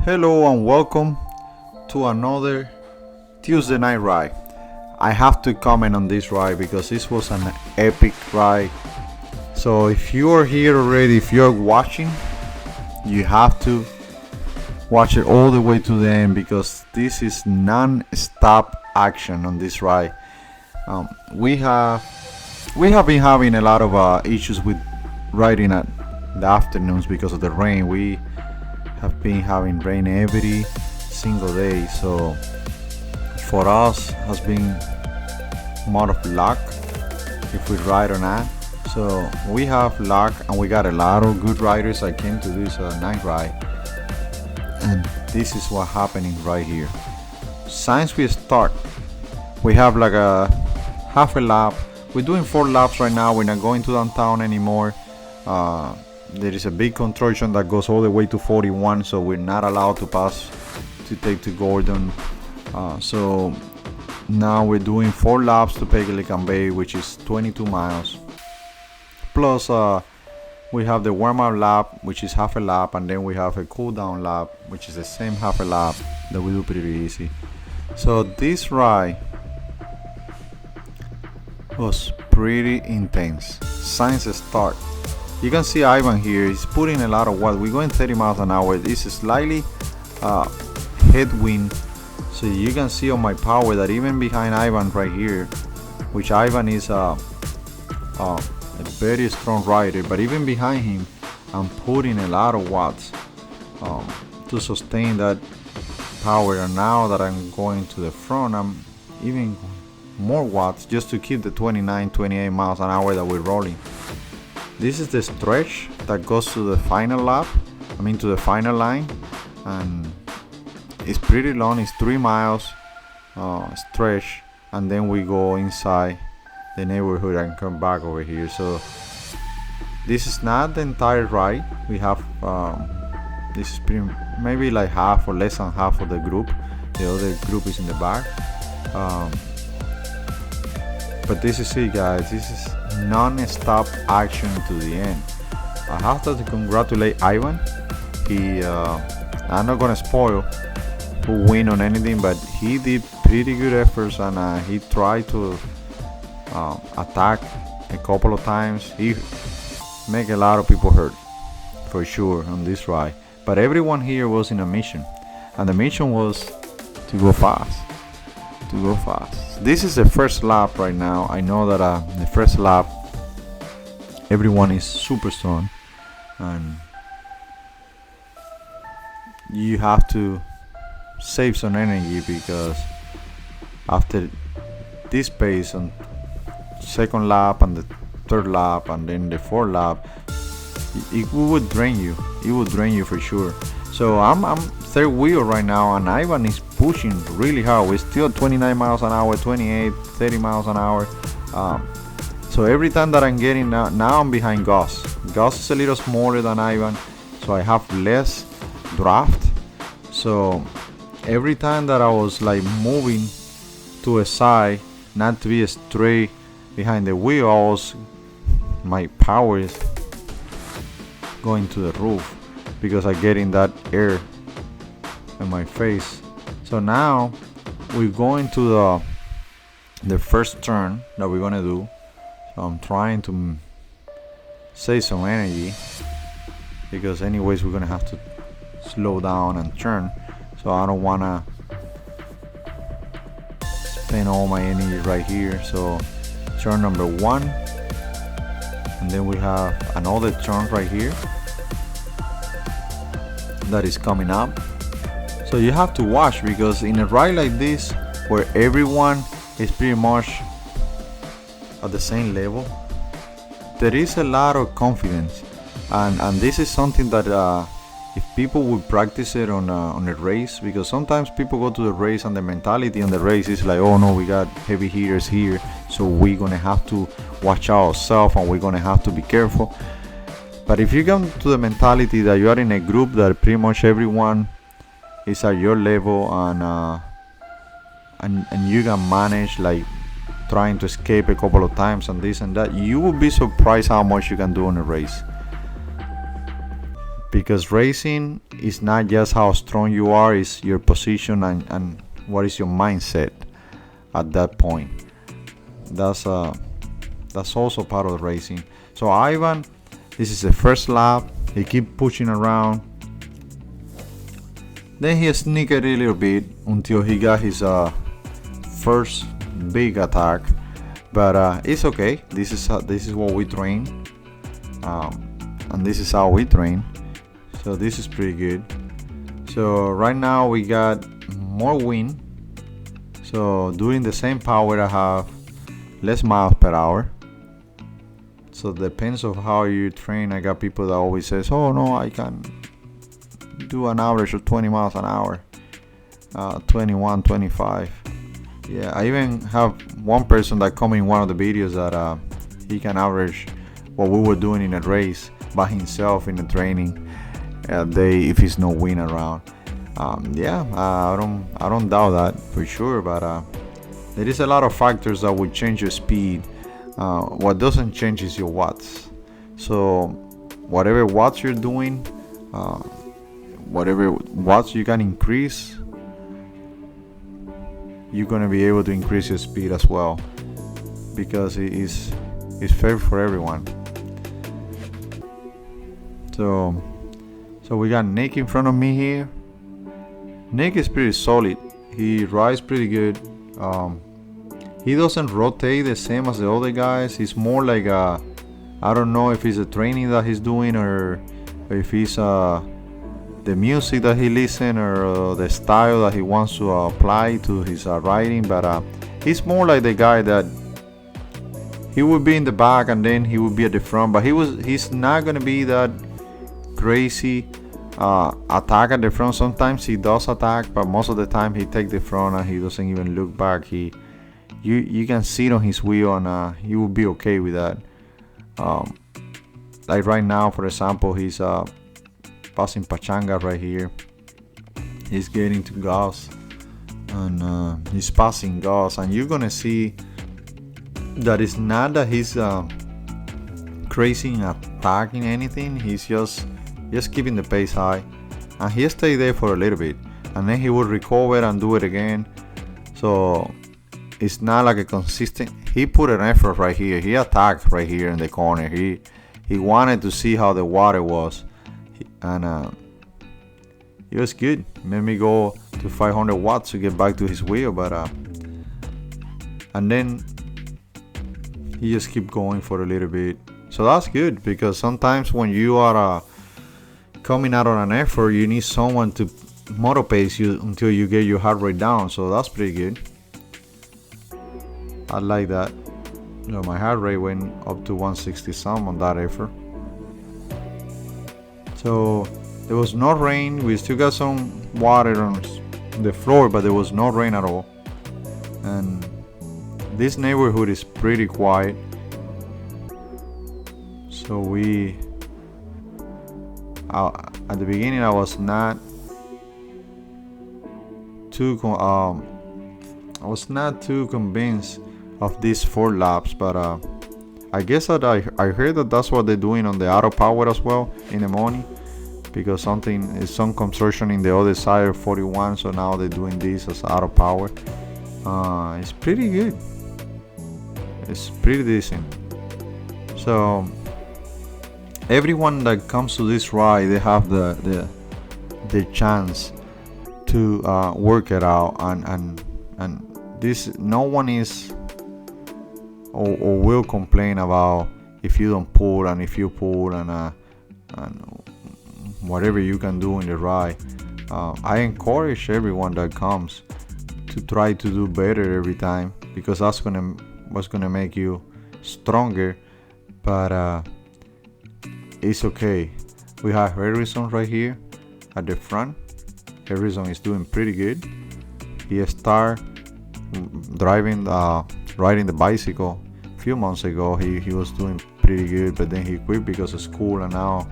Hello and welcome to another Tuesday night ride. I have to comment on this ride because this was an epic ride. So if you are here already, if you're watching, you have to watch it all the way to the end because this is non-stop action on this ride. We have been having a lot of issues with riding at the afternoons because of the rain. We have been having rain every single day, so for us has been more of luck if we ride or not. So we have luck and we got a lot of good riders that came to this night ride, and this is what happening right here. Since we start, we have like a half a lap. We're doing 4 laps right now. We're not going to downtown anymore. There is a big construction that goes all the way to 41, so we're not allowed to pass to take to Gordon. So now we're doing 4 laps to Pegalican Bay, which is 22 miles. Plus, we have the warm-up lap, which is half a lap, and then we have a cool-down lap, which is the same half a lap that we do pretty easy. So this ride was pretty intense. Since the start. You can see Ivan here, he's putting a lot of watt. We're going 30 miles an hour. This is slightly headwind. So you can see on my power that even behind Ivan right here, which Ivan is a very strong rider, but even behind him, I'm putting a lot of watts to sustain that power. And now that I'm going to the front, I'm even more watts just to keep the 29-28 miles an hour that we're rolling. This is the stretch that goes to the final lap, to the final line, and it's pretty long. It's 3 miles stretch, and then we go inside the neighborhood and come back over here. So this is not the entire ride. We have this is maybe like half or less than half of the group. The other group is in the back. But this is it, guys. This is non-stop action to the end. I have to congratulate Ivan. I'm not gonna spoil who win on anything, but he did pretty good efforts, and he tried to attack a couple of times. He make a lot of people hurt for sure on this ride. But everyone here was in a mission, and the mission was to go fast. This is the first lap right now. I know that the first lap everyone is super strong, and you have to save some energy because after this pace on second lap and the third lap and then the fourth lap, it would drain you. It would drain you for sure. So I'm third wheel right now, and Ivan is pushing really hard. We're still 29 miles an hour, 28, 30 miles an hour. So every time that I'm getting now I'm behind Gus. Gus is a little smaller than Ivan, so I have less draft. So every time that I was like moving to a side, not to be straight behind the wheel, my power is going to the roof because I getting that air in my face. So now we're going to the first turn that we're gonna do. So I'm trying to save some energy because anyways we're gonna have to slow down and turn. So I don't wanna spend all my energy right here. So turn number 1, and then we have another turn right here that is coming up. So you have to watch because in a ride like this where everyone is pretty much at the same level, there is a lot of confidence, and this is something that if people would practice it on a race, because sometimes people go to the race and the mentality on the race is like, oh no, we got heavy hitters here, so we're gonna have to watch ourselves and we're gonna have to be careful. But if you come to the mentality that you are in a group that pretty much everyone is at your level, and you can manage like trying to escape a couple of times and this and that, you will be surprised how much you can do in a race. because racing is not just how strong you are, it's your position and what is your mindset at that point. That's also part of racing. So Ivan, this is the first lap. He keep pushing around. Then he sneaked a little bit until he got his first big attack. But it's okay. This is what we train, and this is how we train. So this is pretty good. So right now we got more wind. So doing the same power, I have less miles per hour. So depends of how you train. I got people that always says, "Oh no, I can do an average of 20 miles an hour, 21, 25." Yeah, I even have one person that come in one of the videos that he can average what we were doing in a race by himself in the training day if there's no wind around. I don't doubt that for sure, but there is a lot of factors that will change your speed. What doesn't change is your watts. So whatever watts you're doing, whatever watts you can increase, you're gonna be able to increase your speed as well, because it's fair for everyone. So we got Nick in front of me here. Nick is pretty solid. He rides pretty good. He doesn't rotate the same as the other guys. He's more like I don't know if it's a training that he's doing or if it's the music that he listens or the style that he wants to apply to his riding. But he's more like the guy that he would be in the back and then he would be at the front. But he's not gonna be that crazy attack at the front. Sometimes he does attack, but most of the time he takes the front and he doesn't even look back. You can sit on his wheel and he will be okay with that. Like right now, for example, he's passing Pachanga right here. He's getting to gas and he's passing gas, and you're gonna see that it's not that he's crazy in attacking anything. He's just keeping the pace high, and he stay there for a little bit and then he will recover and do it again. So it's not like a consistent. He put an effort right here. He attacked right here in the corner. He wanted to see how the water was, and it was good. Made me go to 500 watts to get back to his wheel, but and then he just keep going for a little bit. So that's good, because sometimes when you are coming out on an effort, you need someone to motor pace you until you get your heart rate down. So that's pretty good. I like that. You know, my heart rate went up to 160 some on that effort. So there was no rain. We still got some water on the floor, but there was no rain at all. And this neighborhood is pretty quiet. So at the beginning I was not too convinced of these 4 laps, but I guess that I heard that that's what they're doing on the auto power as well in the morning, because some construction in the other side of 41, so now they're doing this as auto power. It's pretty good. It's pretty decent. So everyone that comes to this ride, they have the chance to work it out, and this, no one is or will complain about if you don't pull, and if you pull, and whatever you can do in the ride. I encourage everyone that comes to try to do better every time, because that's what's gonna make you stronger. But it's okay. We have Harrison right here at the front. Harrison is doing pretty good. He started riding the bicycle a few months ago. He was doing pretty good, but then he quit because of school, and now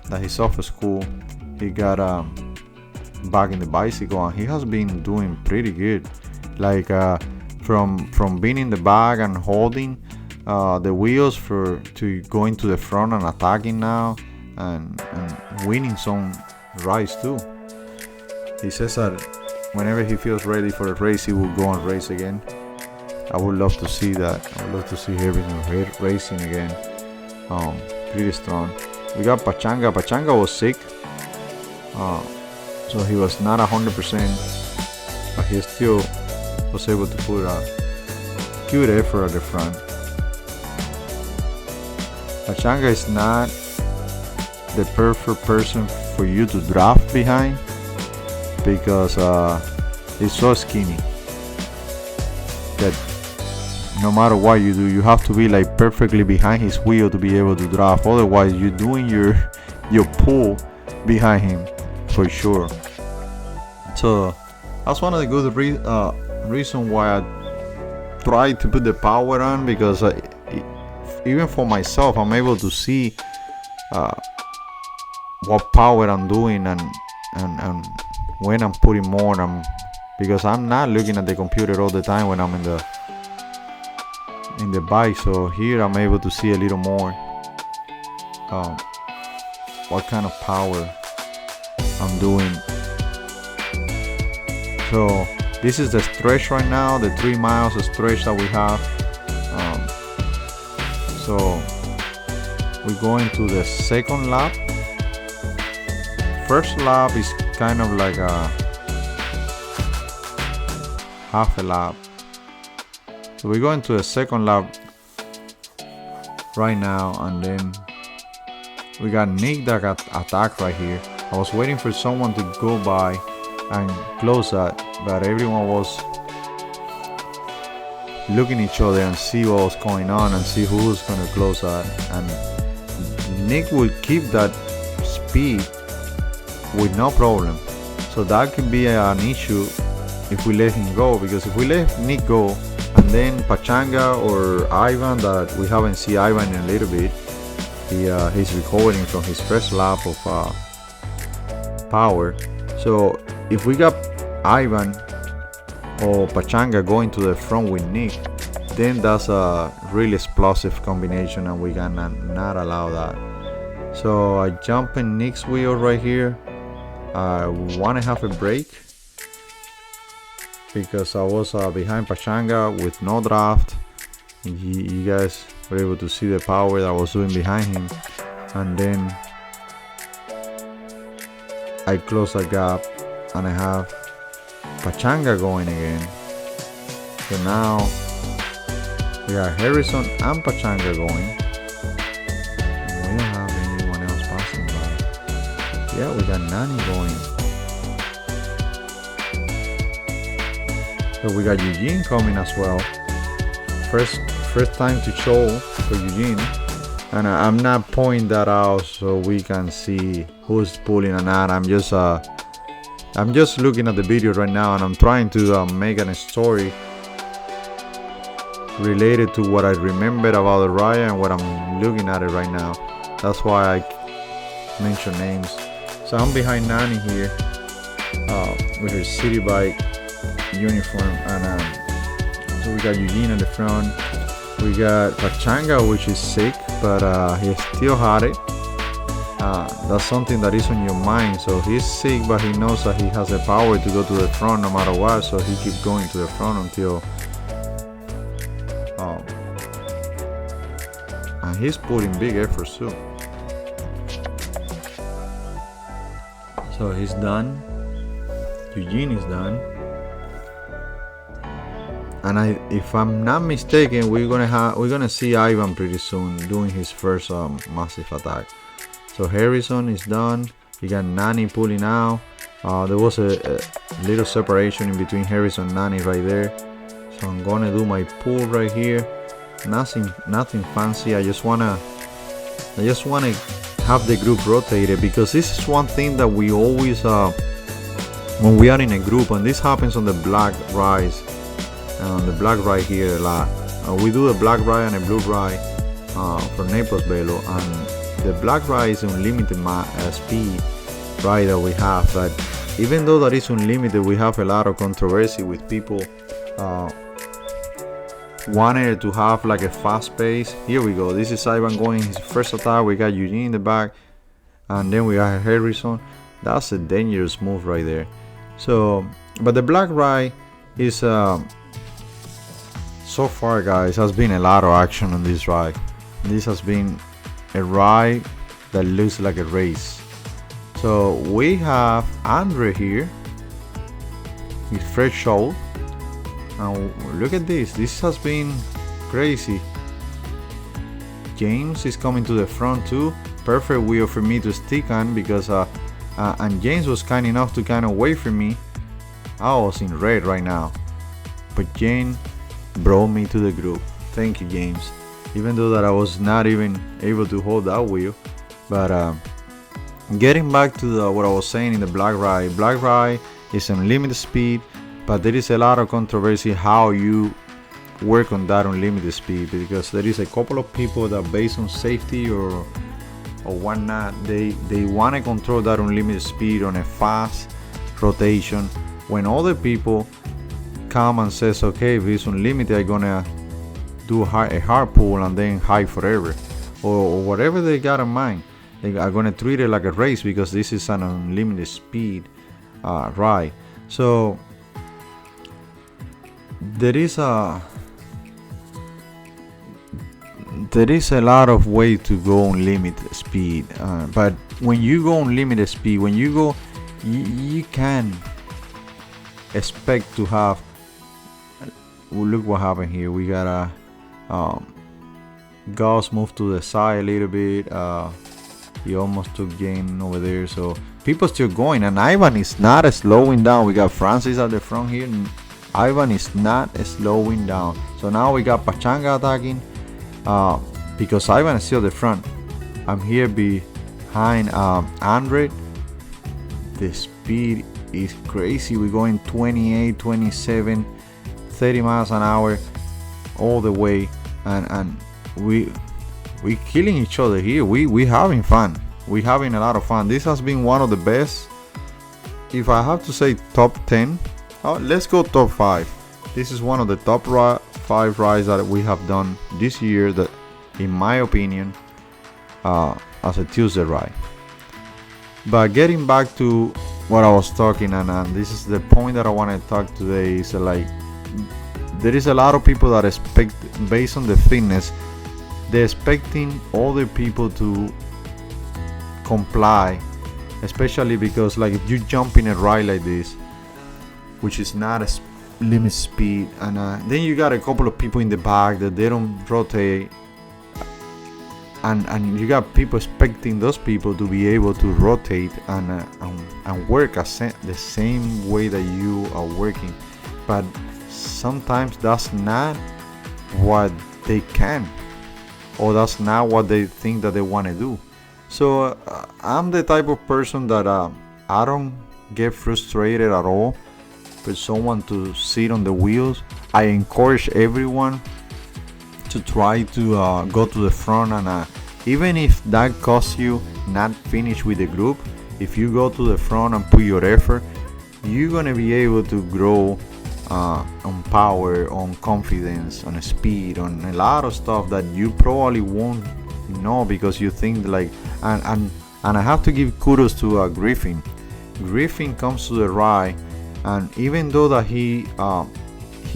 that he's off of school, he got back in the bicycle, and he has been doing pretty good. Like from being in the back and holding the wheels to going to the front and attacking now, and winning some rides too. He says that whenever he feels ready for a race, he will go and race again. I would love to see that. I would love to see Harrison racing again. Pretty strong. We got Pachanga. Pachanga was sick, so he was not 100%, but he still was able to put a good effort at the front. Pachanga is not the perfect person for you to draft behind because he's so skinny that no matter what you do, you have to be like perfectly behind his wheel to be able to draft. Otherwise, you're doing your pull behind him for sure. So that's one of the good reasons why I try to put the power on, because even for myself, I'm able to see what power I'm doing and when I'm putting more. Because I'm not looking at the computer all the time when I'm in the bike, so here I'm able to see a little more what kind of power I'm doing. So this is the stretch right now, the 3 miles stretch that we have. So we're going to the second lap. First lap is kind of like a half a lap. So we're going to a second lap right now, and then we got Nick that got attacked right here. I was waiting for someone to go by and close that, but everyone was looking at each other and see what was going on and see who was going to close that. And Nick will keep that speed with no problem. So that could be an issue if we let him go, because if we let Nick go and then Pachanga or Ivan, that we haven't seen Ivan in a little bit, he's recovering from his first lap of power. So if we got Ivan or Pachanga going to the front with Nick, then that's a really explosive combination and we cannot allow that. So I jump in Nick's wheel right here. I want to have a break because I was behind Pachanga with no draft. You guys were able to see the power that I was doing behind him, and then I close the gap and I have Pachanga going again. So now we got Harrison and Pachanga going. We don't have anyone else passing by. Yeah, we got Nani going. So we got Eugene coming as well. First time to show for Eugene, and I'm not pointing that out so we can see who's pulling or not. I'm just looking at the video right now, and I'm trying to make a story related to what I remember about the ride and what I'm looking at it right now. That's why I mention names. So I'm behind Nani here with her city bike uniform, and so we got Eugene in the front. We got Pachanga, which is sick, but he still had it. That's something that is on your mind. So he's sick, but he knows that he has the power to go to the front no matter what, so he keeps going to the front until and he's putting big efforts too. So he's done. Eugene is done. And if I'm not mistaken, we're gonna see Ivan pretty soon doing his first massive attack. So Harrison is done. We got Nani pulling out. There was a little separation in between Harrison and Nani right there. So I'm gonna do my pull right here. Nothing fancy. I just wanna have the group rotated, because this is one thing that we always when we are in a group, and this happens on the black rides. On the black ride here a lot. We do a black ride and a blue ride for Naples Velo, and the black ride is unlimited speed ride that we have. But even though that is unlimited, we have a lot of controversy with people wanted to have like a fast pace. Here we go. This is Ivan going his first attack. We got Eugene in the back. and then we got Harrison. That's a dangerous move right there. So, but the black rye is so far, guys, has been a lot of action on this rye. This has been a rye that looks like a race. So we have Andre here with fresh shoal. Now look at this. This has been crazy. James is coming to the front too. Perfect wheel for me to stick on because and James was kind enough to kind of wait for me. I was in red right now, but James brought me to the group. Thank you, James. Even though that I was not even able to hold that wheel, but getting back to what I was saying in the black rye. Black rye is unlimited speed, but there is a lot of controversy how you work on that unlimited speed, because there is a couple of people that, based on safety or whatnot, they want to control that unlimited speed on a fast rotation, when other people come and says, okay, if it's unlimited, I'm gonna do a hard pull and then high forever, or whatever they got in mind. They are gonna treat it like a race because this is an unlimited speed ride. So there is a lot of way to go on limited speed, but when you go on limited speed, when you go, you can expect to have. Look what happened here. We got a Gus moved to the side a little bit. He almost took Jane over there, so people still going, and Ivan is not slowing down. We got Francis at the front here. Ivan is not slowing down. So now we got Pachanga attacking, because Ivan is still at the front. I'm here behind Andre. The speed is crazy. We're going 28, 27, 30 miles an hour all the way, and we killing each other here. We having fun. We having a lot of fun. This has been one of the best. If I have to say top 10, let's go top 5. This is one of the top 5 rides that we have done this year, that in my opinion, as a Tuesday ride. But getting back to what I was talking, and this is the point that I want to talk today, is like, there is a lot of people that expect, based on the fitness, they're expecting other people to comply, especially because, like, if you jump in a ride like this, which is not a limit speed, and then you got a couple of people in the back that they don't rotate, and you got people expecting those people to be able to rotate and work the same way that you are working, but sometimes that's not what they can, or that's not what they think that they want to do. So I'm the type of person that I don't get frustrated at all for someone to sit on the wheels. I encourage everyone to try to go to the front, and even if that costs you not finish with the group, if you go to the front and put your effort, you're gonna be able to grow on power, on confidence, on speed, on a lot of stuff that you probably won't know, because you think like, and I have to give kudos to Griffin. Griffin comes to the ride, and even though that he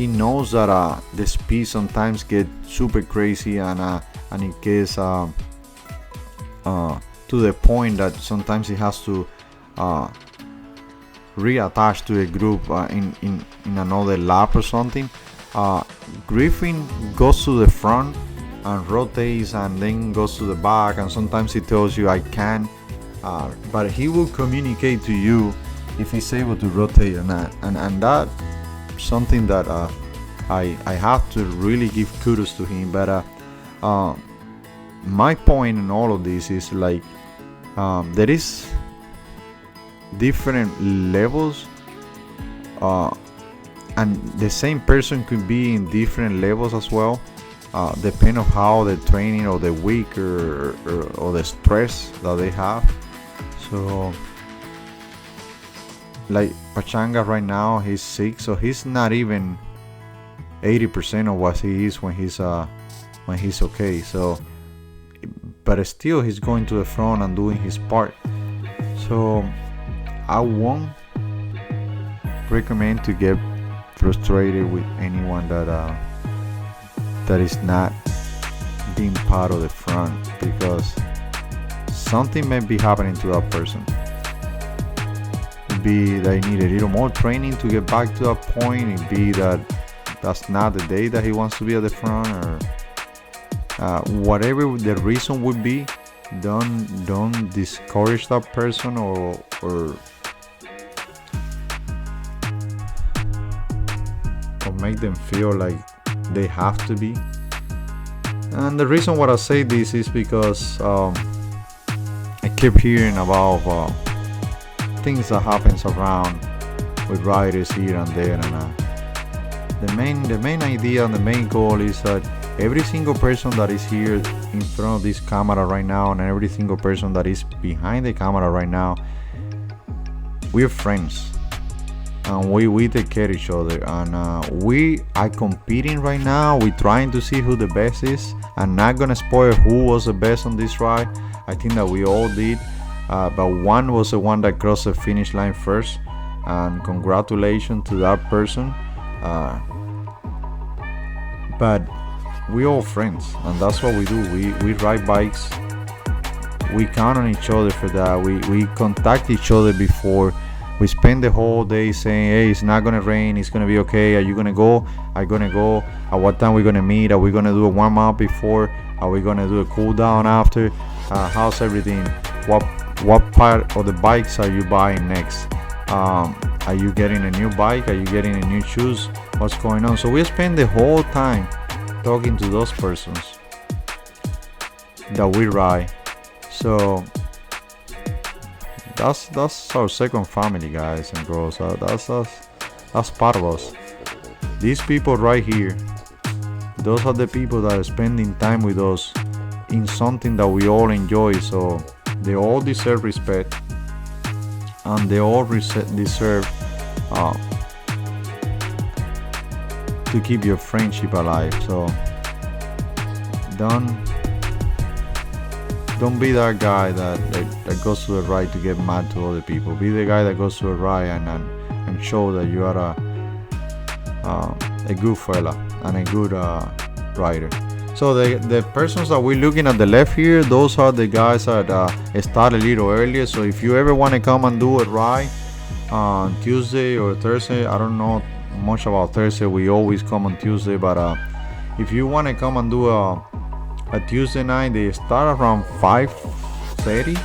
knows that the speed sometimes get super crazy, and it gets to the point that sometimes he has to reattach to a group in another lap or something. Griffin goes to the front and rotates, and then goes to the back, and sometimes he tells you I can, but he will communicate to you if he's able to rotate or not, and that something that I have to really give kudos to him. But my point in all of this is like, there is different levels, and the same person could be in different levels as well, depending on how the training or the week or the stress that they have. So like Pachanga right now, he's 6, so he's not even 80% of what he is when he's okay. So but still he's going to the front and doing his part. So I won't recommend to get frustrated with anyone that is not being part of the front, because something may be happening to that person. It'd be they need a little more training to get back to that point. It'd be that that's not the day that he wants to be at the front, or whatever the reason would be. Don't discourage that person or make them feel like they have to be. And the reason why I say this is because I keep hearing about things that happens around with riders here and there, and the main idea and the main goal is that every single person that is here in front of this camera right now, and every single person that is behind the camera right now, we're friends, and we take care of each other, and we are competing right now. We're trying to see who the best is. I'm not gonna spoil who was the best on this ride. I think that we all did, but one was the one that crossed the finish line first, and congratulations to that person. But we all friends, and that's what we do. We ride bikes. We count on each other for that. We contact each other before. We spend the whole day saying, hey, it's not gonna rain, it's gonna be okay. Are you gonna go? I'm gonna go. At what time we're gonna meet? Are we gonna do a warm-up before? Are we gonna do a cool down after? How's everything? What part of the bikes are you buying next? Are you getting a new bike? Are you getting a new shoes? What's going on? So we spend the whole time talking to those persons that we ride. So that's our second family, guys and girls. That's us. That's part of us. These people right here, those are the people that are spending time with us in something that we all enjoy. So they all deserve respect, and they all deserve to keep your friendship alive. So don't be that guy that goes to the ride to get mad to other people. Be the guy that goes to the ride and show that you are a good fella and a good rider. So the persons that we're looking at the left here, those are the guys that start a little earlier. So if you ever want to come and do a ride on Tuesday or Thursday, I don't know much about Thursday. We always come on Tuesday, but if you want to come and do a Tuesday night, they start around 5:30,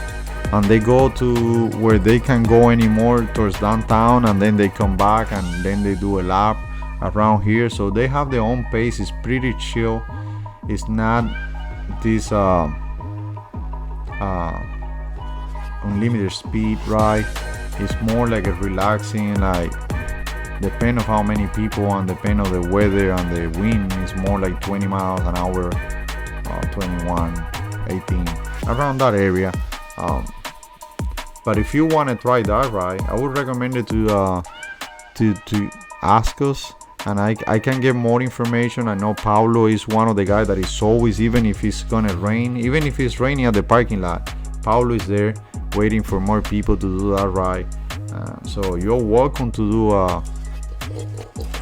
and they go to where they can go anymore towards downtown, and then they come back and then they do a lap around here. So they have their own pace. It's pretty chill. It's not this unlimited speed ride. It's more like a relaxing, like depend on how many people and depend on the weather and the wind, it's more like 20 miles an hour, 21, 18, around that area. But if you want to try that ride, I would recommend it to ask us, and I can get more information. I know Paulo is one of the guys that is always, even if it's gonna rain, even if it's raining at the parking lot, Paulo is there waiting for more people to do that ride. So you're welcome to do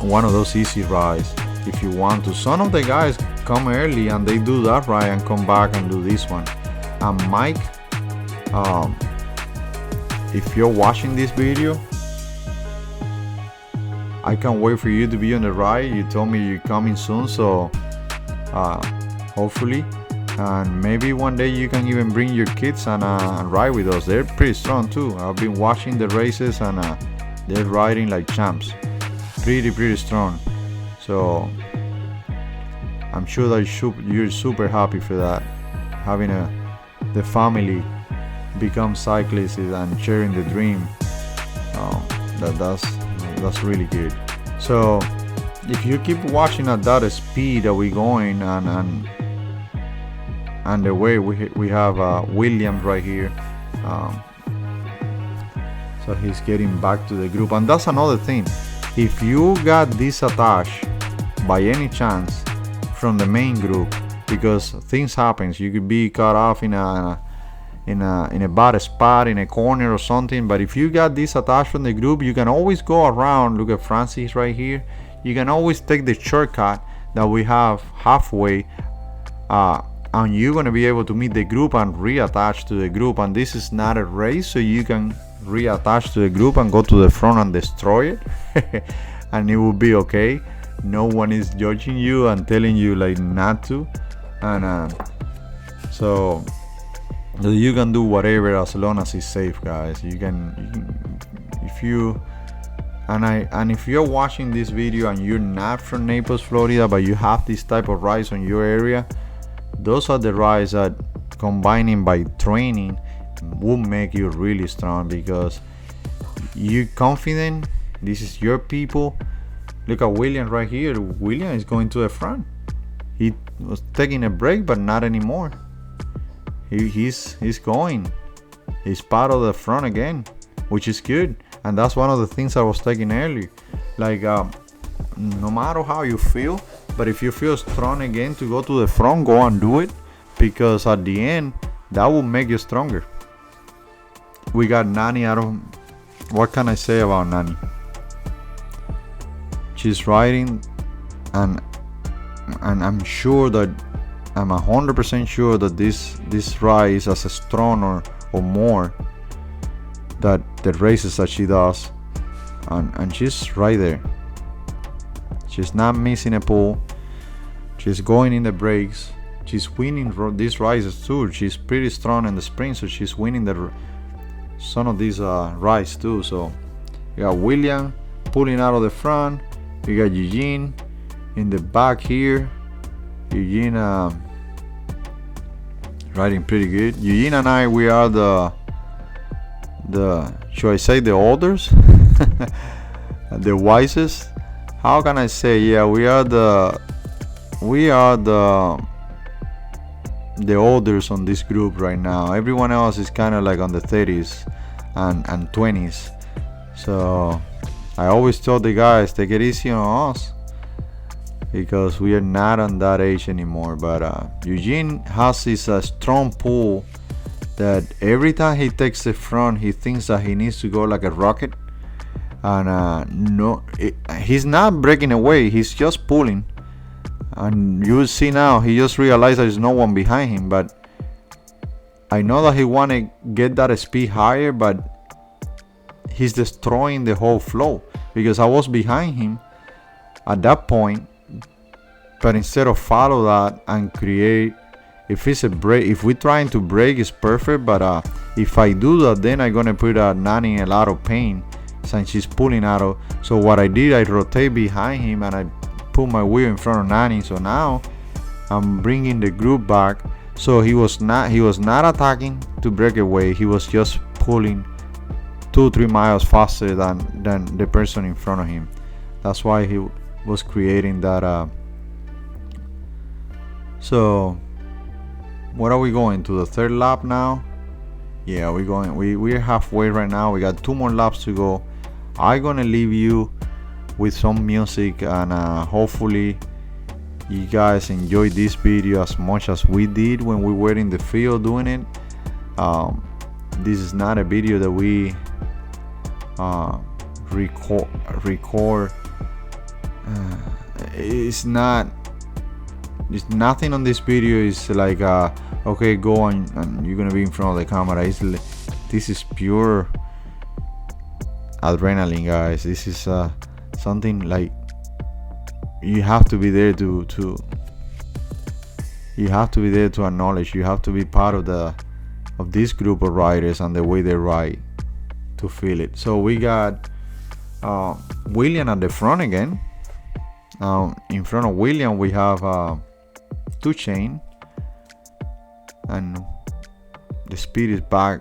one of those easy rides if you want to. Some of the guys come early and they do that ride and come back and do this one. And Mike, if you're watching this video, I can't wait for you to be on the ride. You told me you're coming soon, so hopefully, and maybe one day you can even bring your kids and ride with us. They're pretty strong too. I've been watching the races, and they're riding like champs. Pretty strong. So I'm sure that you're super happy for that, having the family become cyclists and sharing the dream. That's really good. So if you keep watching at that speed that we're going, and the way we have Williams right here, so he's getting back to the group. And that's another thing, if you got disattached by any chance from the main group, because things happens. You could be cut off in a bad spot, in a corner or something. But if you got this attached from the group, you can always go around. Look at Francis right here. You can always take the shortcut that we have halfway, and you're going to be able to meet the group and reattach to the group. And this is not a race, so you can reattach to the group and go to the front and destroy it and it will be okay. No one is judging you and telling you like not to. And so you can do whatever as long as it's safe, guys. You can if you're watching this video and you're not from Naples, Florida, but you have this type of rides on your area, those are the rides that, combining by training, will make you really strong, because you're confident. This is your people. Look at William right here. William is going to the front. He was taking a break, but not anymore. He's going. He's part of the front again, which is good. And that's one of the things I was taking earlier. Like, no matter how you feel, but if you feel strong again to go to the front, go and do it, because at the end, that will make you stronger. We got Nani out of... What can I say about Nani? She's riding, and I'm sure that I'm 100% sure that this ride is as strong or more that the races that she does, and she's right there. She's not missing a pull. She's going in the breaks. She's winning these races too. She's pretty strong in the sprint, so she's winning some of these rides too. So you got William pulling out of the front. You got Eugene in the back here. Eugene riding pretty good. Eugene and I, we are the should I say the oldest? The wisest? How can I say? Yeah, we are the oldest on this group right now. Everyone else is kind of like on the 30s and 20s. So I always tell the guys, take it easy on us, because we are not on that age anymore. But Eugene has this strong pull that every time he takes the front, he thinks that he needs to go like a rocket. And he's not breaking away, he's just pulling. And you will see now, he just realized there's no one behind him. But I know that he want to get that speed higher, but he's destroying the whole flow, because I was behind him at that point. But instead of follow that and create, if it's a break, if we're trying to break, it's perfect. But if I do that, then I'm gonna put Nani in a lot of pain since she's pulling out of. So what I did, I rotate behind him and I put my wheel in front of Nani. So now I'm bringing the group back. So he was not attacking to break away. He was just pulling 2-3 miles faster than the person in front of him. That's why he was creating that. So what are we going to, the third lap now? Yeah, we're halfway right now. We got 2 more laps to go. I'm gonna leave you with some music, and hopefully you guys enjoyed this video as much as we did when we were in the field doing it. This is not a video that we record. It's nothing on this video is like okay, go and you're gonna be in front of the camera. This is pure adrenaline, guys. This is something like you have to be there to acknowledge. You have to be part of this group of riders and the way they ride to feel it. So we got William at the front again. In front of William we have 2 Chain, and the speed is back.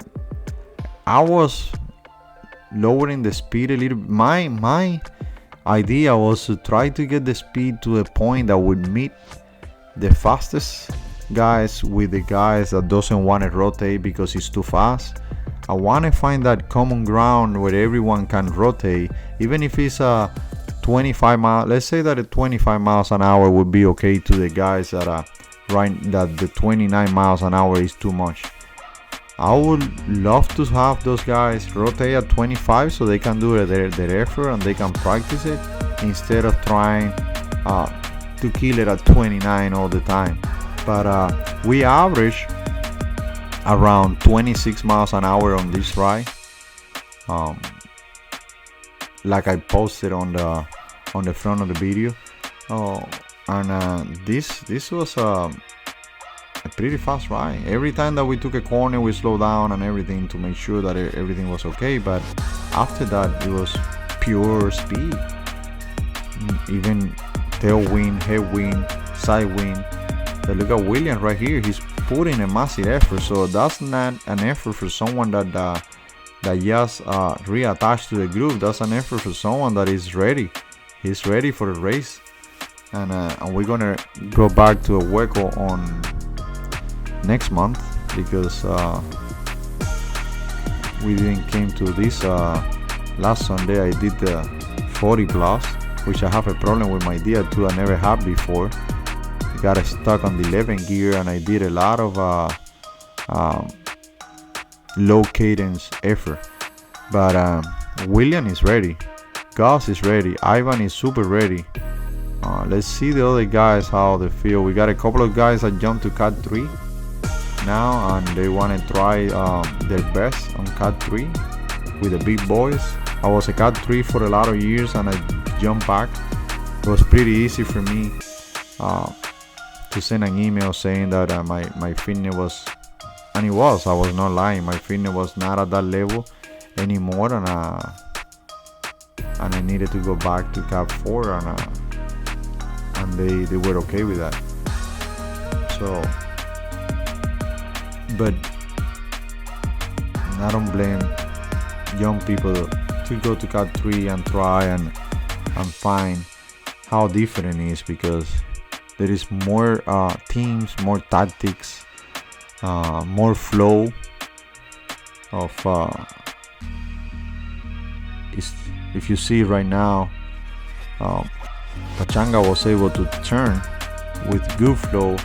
I was lowering the speed a little. My idea was to try to get the speed to a point that would meet the fastest guys with the guys that doesn't want to rotate because it's too fast. I want to find that common ground where everyone can rotate, even if it's a 25 miles. Let's say that at 25 miles an hour would be okay to the guys that right, that the 29 miles an hour is too much. I would love to have those guys rotate at 25 so they can do their effort and they can practice it instead of trying to kill it at 29 all the time. But we average around 26 miles an hour on this ride, like I posted on the front of the video. And this was a pretty fast ride. Every time that we took a corner, we slowed down and everything to make sure that everything was okay. But after that, it was pure speed. Even tailwind, headwind, side wind. But look at Williams right here. He's putting a massive effort. So that's not an effort for someone that just reattached to the group. That's an effort for someone that is ready. He's ready for the race. And we're gonna go back to a Hueco on next month because we didn't came to this last Sunday. I did the 40 plus, which I have a problem with my DR2. I never had before. I got stuck on the 11 gear, and I did a lot of low cadence effort. But William is ready, Gus is ready, Ivan is super ready. Let's see the other guys how they feel. We got a couple of guys that jumped to Cat 3 now, and they want to try their best on Cat 3 with the big boys. I was a Cat 3 for a lot of years, and I jumped back. It was pretty easy for me to send an email saying that my fitness was, and I was not lying, my fitness was not at that level anymore, and I needed to go back to Cat 4, and they were okay with that. So, but I don't blame young people to go to Cat 3 and try and find how different it is, because there is more teams, more tactics, more flow of if you see right now, Pachanga was able to turn with good flow,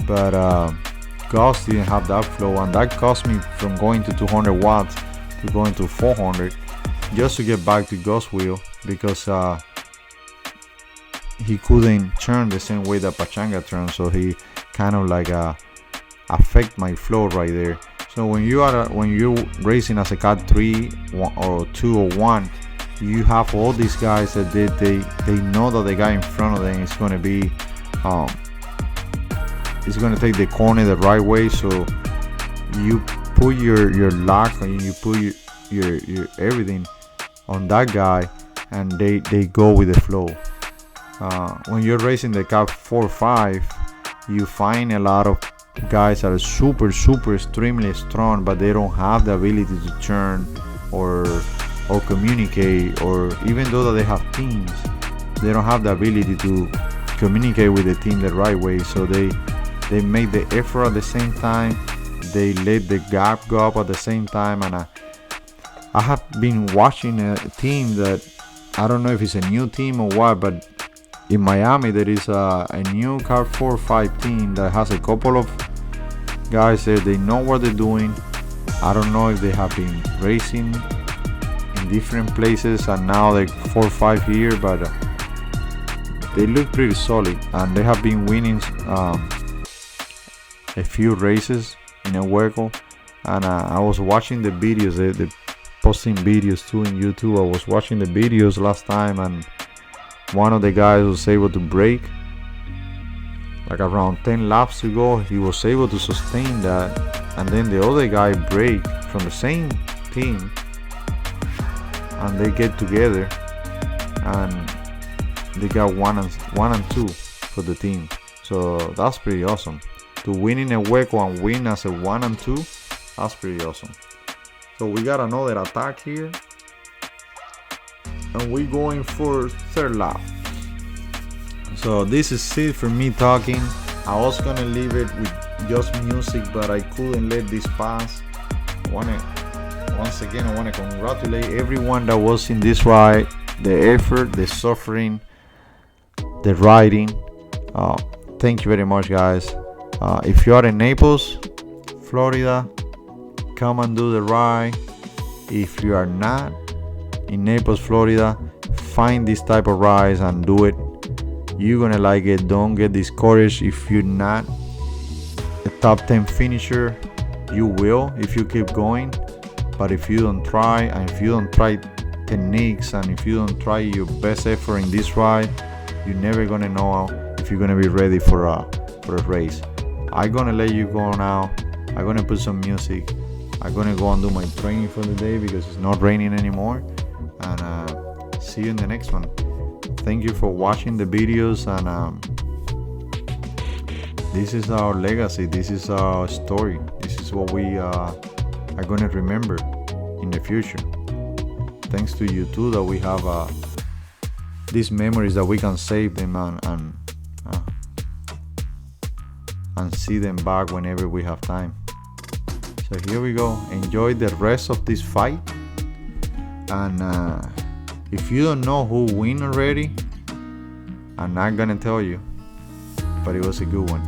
but Gus didn't have that flow, and that cost me from going to 200 watts to going to 400 just to get back to Gus wheel, because he couldn't turn the same way that Pachanga turns, so he kind of like affect my flow right there. So when you're racing as a Cat 3 or 2 or 1, you have all these guys that they know that the guy in front of them is going to be is going to take the corner the right way, so you put your lock and you put your everything on that guy, and they go with the flow. When you're racing the Cat 4 or 5, you find a lot of guys that are super extremely strong, but they don't have the ability to turn or communicate, or even though that they have teams, they don't have the ability to communicate with the team the right way. So they make the effort at the same time, they let the gap go up at the same time. And I have been watching a team that, I don't know if it's a new team or what, but in Miami there is a new Car 4 or 5 team that has a couple of guys there. They know what they're doing. I don't know if they have been racing in different places and now they're 4 or 5 here, but they look pretty solid, and they have been winning a few races in a Hueco. And I was watching the videos, they're posting videos too in YouTube. I was watching the videos last time, and one of the guys was able to break like around 10 laps to go. He was able to sustain that, and then the other guy break from the same team, and they get together and they got 1 and 2 for the team. So that's pretty awesome. To win in a Hueco and win as a 1 and 2, that's pretty awesome. So we got another attack here, and we're going for third lap. So this is it for me talking. I was gonna leave it with just music, but I couldn't let this pass. Once again, I want to congratulate everyone that was in this ride, the effort, the suffering, the riding. Thank you very much, guys. If you are in Naples, Florida, come and do the ride. If you are not in Naples, Florida, find this type of rides and do it. You're gonna like it. Don't get discouraged if you're not a top 10 finisher. You will if you keep going, but if you don't try, and if you don't try techniques, and if you don't try your best effort in this ride, you're never gonna know if you're gonna be ready for a race. I'm gonna let you go now. I'm gonna put some music. I'm gonna go and do my training for the day because it's not raining anymore. And see you in the next one. Thank you for watching the videos, and this is our legacy. This is our story. This is what we are gonna remember in the future. Thanks to you too that we have these memories that we can save them and see them back whenever we have time. So here we go. Enjoy the rest of this fight. And if you don't know who win already, I'm not gonna tell you, but it was a good one.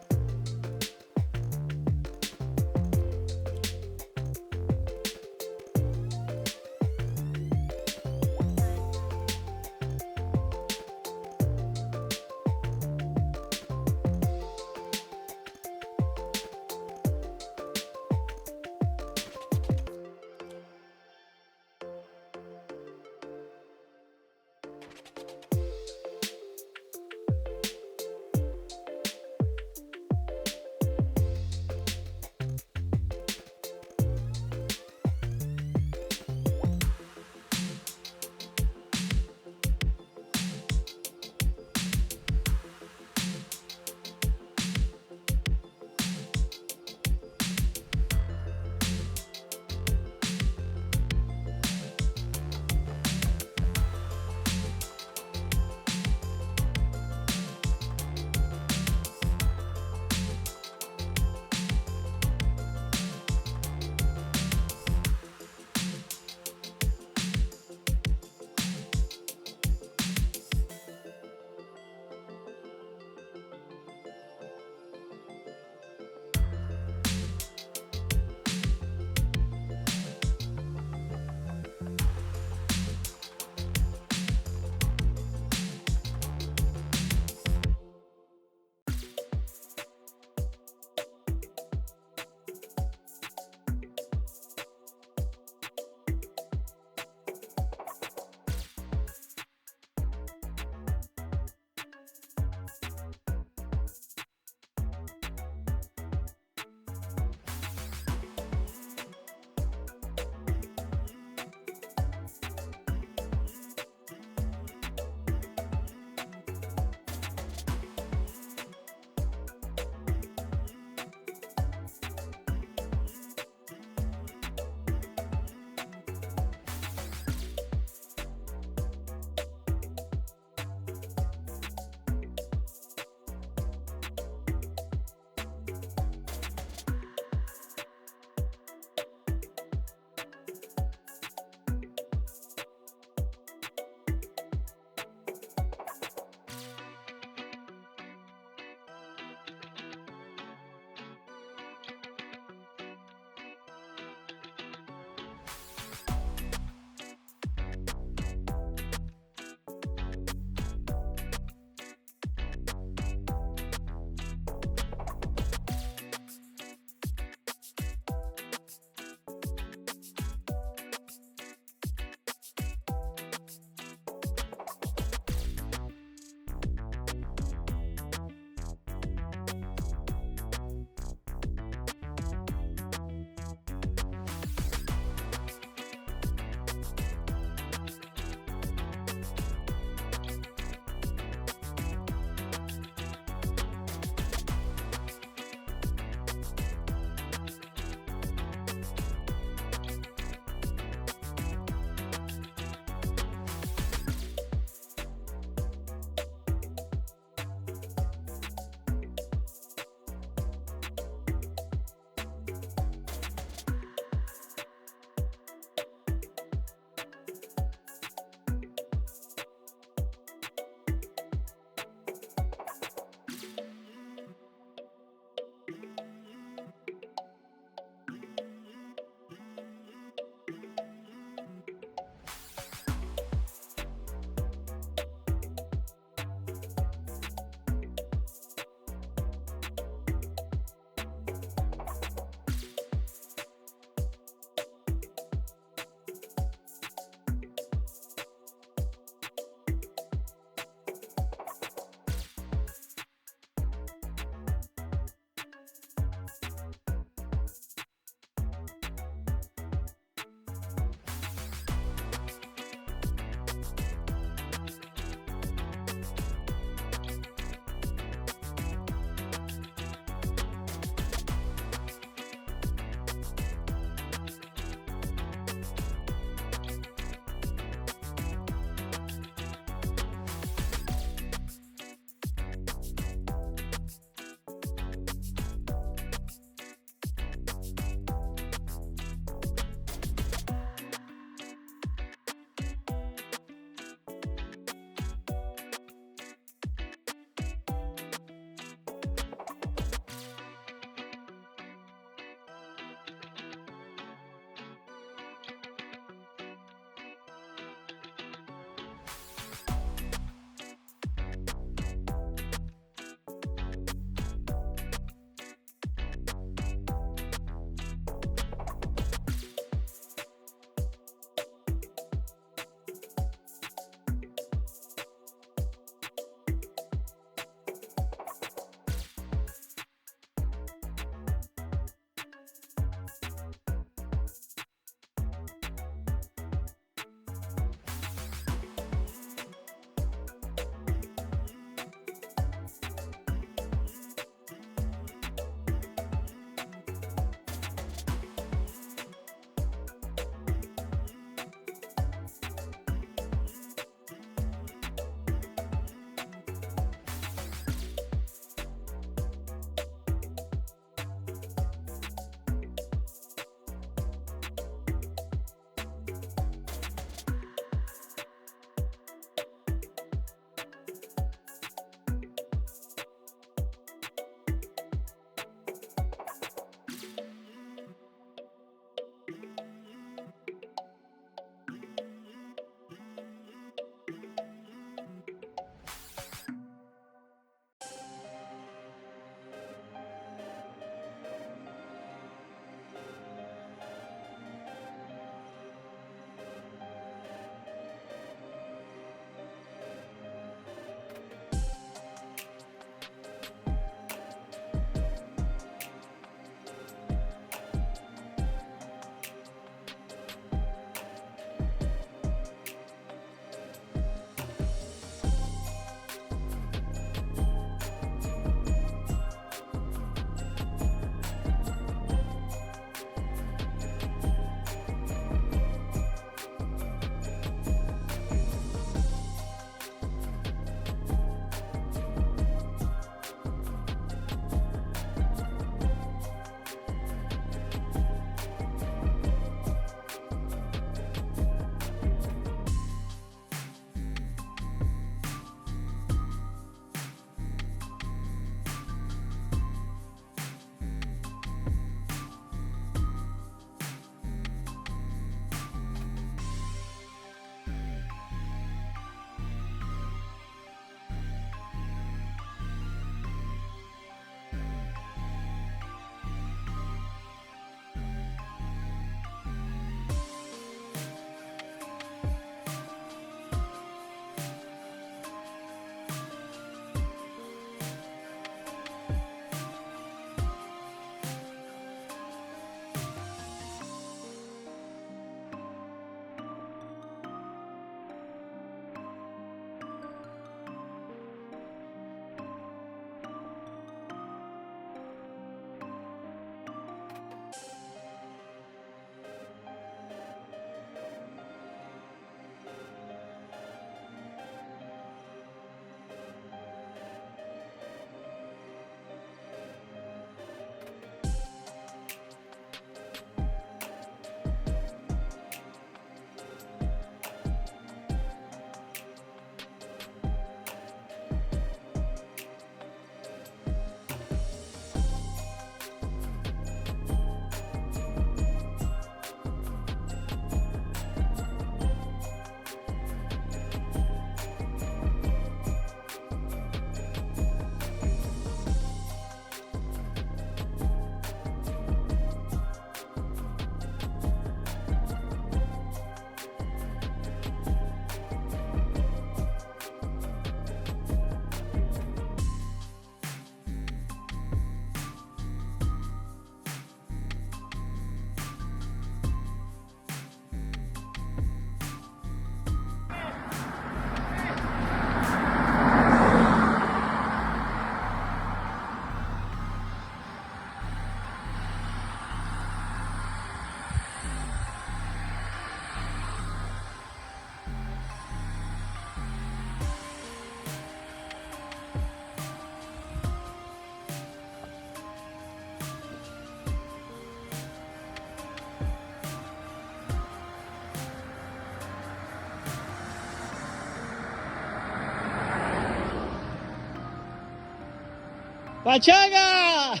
¡Pachanga!